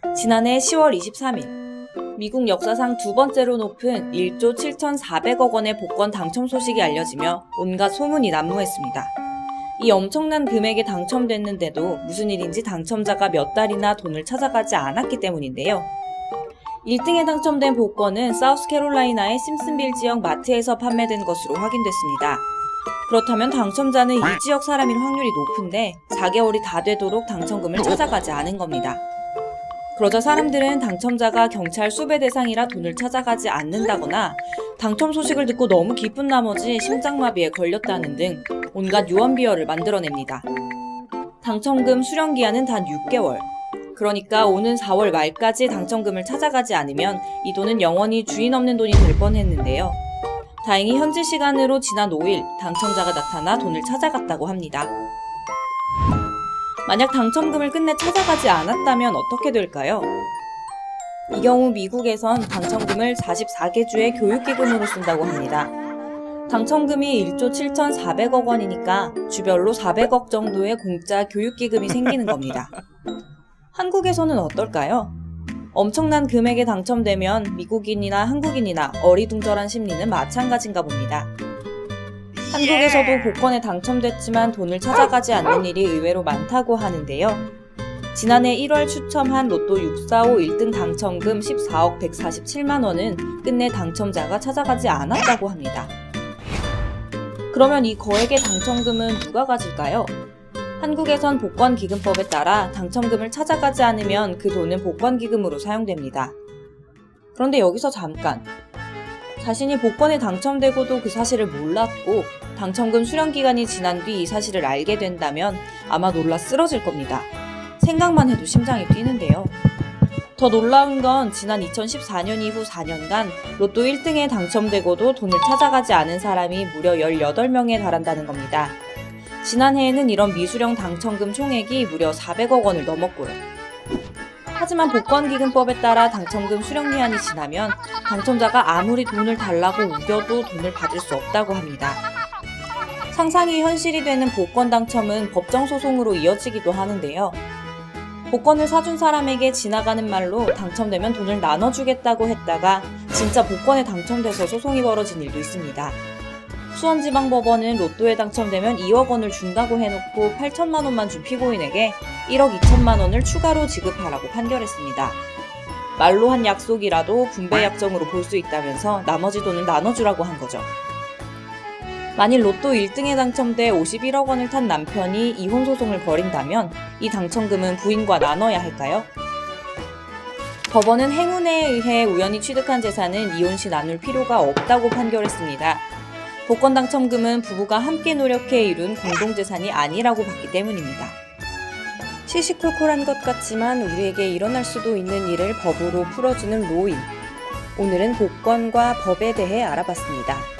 지난해 10월 23일, 미국 역사상 두 번째로 높은 1조 7,400억 원의 복권 당첨 소식이 알려지며 온갖 소문이 난무했습니다. 이 엄청난 금액에 당첨됐는데도 무슨 일인지 당첨자가 몇 달이나 돈을 찾아가지 않았기 때문인데요. 1등에 당첨된 복권은 사우스캐롤라이나의 심슨빌 지역 마트에서 판매된 것으로 확인됐습니다. 그렇다면 당첨자는 이 지역 사람일 확률이 높은데 4개월이 다 되도록 당첨금을 찾아가지 않은 겁니다. 그러자 사람들은 당첨자가 경찰 수배 대상이라 돈을 찾아가지 않는다거나 당첨 소식을 듣고 너무 기쁜 나머지 심장마비에 걸렸다는 등 온갖 유언비어를 만들어냅니다. 당첨금 수령 기한은 단 6개월. 그러니까 오는 4월 말까지 당첨금을 찾아가지 않으면 이 돈은 영원히 주인 없는 돈이 될 뻔했는데요. 다행히 현지 시간으로 지난 5일 당첨자가 나타나 돈을 찾아갔다고 합니다. 만약 당첨금을 끝내 찾아가지 않았다면 어떻게 될까요? 이 경우 미국에선 당첨금을 44개 주의 교육기금으로 쓴다고 합니다. 당첨금이 1조 7,400억 원이니까 주별로 400억 정도의 공짜 교육기금이 생기는 겁니다. 한국에서는 어떨까요? 엄청난 금액에 당첨되면 미국인이나 한국인이나 어리둥절한 심리는 마찬가지인가 봅니다. 한국에서도 복권에 당첨됐지만 돈을 찾아가지 않는 일이 의외로 많다고 하는데요. 지난해 1월 추첨한 로또 645 1등 당첨금 14억 147만 원은 끝내 당첨자가 찾아가지 않았다고 합니다. 그러면 이 거액의 당첨금은 누가 가질까요? 한국에선 복권기금법에 따라 당첨금을 찾아가지 않으면 그 돈은 복권기금으로 사용됩니다. 그런데 여기서 잠깐, 자신이 복권에 당첨되고도 그 사실을 몰랐고 당첨금 수령 기간이 지난 뒤 이 사실을 알게 된다면 아마 놀라 쓰러질 겁니다. 생각만 해도 심장이 뛰는데요. 더 놀라운 건 지난 2014년 이후 4년간 로또 1등에 당첨되고도 돈을 찾아가지 않은 사람이 무려 18명에 달한다는 겁니다. 지난해에는 이런 미수령 당첨금 총액이 무려 400억 원을 넘었고요. 하지만 복권기금법에 따라 당첨금 수령 기한이 지나면 당첨자가 아무리 돈을 달라고 우겨도 돈을 받을 수 없다고 합니다. 상상이 현실이 되는 복권 당첨은 법정 소송으로 이어지기도 하는데요. 복권을 사준 사람에게 지나가는 말로 당첨되면 돈을 나눠주겠다고 했다가 진짜 복권에 당첨돼서 소송이 벌어진 일도 있습니다. 수원지방법원은 로또에 당첨되면 2억 원을 준다고 해놓고 8천만 원만 준 피고인에게 1억 2천만 원을 추가로 지급하라고 판결했습니다. 말로 한 약속이라도 분배 약정으로 볼 수 있다면서 나머지 돈을 나눠주라고 한 거죠. 만일 로또 1등에 당첨돼 51억 원을 탄 남편이 이혼 소송을 벌인다면 이 당첨금은 부인과 나눠야 할까요? 법원은 행운에 의해 우연히 취득한 재산은 이혼 시 나눌 필요가 없다고 판결했습니다. 복권 당첨금은 부부가 함께 노력해 이룬 공동재산이 아니라고 봤기 때문입니다. 시시콜콜한 것 같지만 우리에게 일어날 수도 있는 일을 법으로 풀어주는 로인. 오늘은 복권과 법에 대해 알아봤습니다.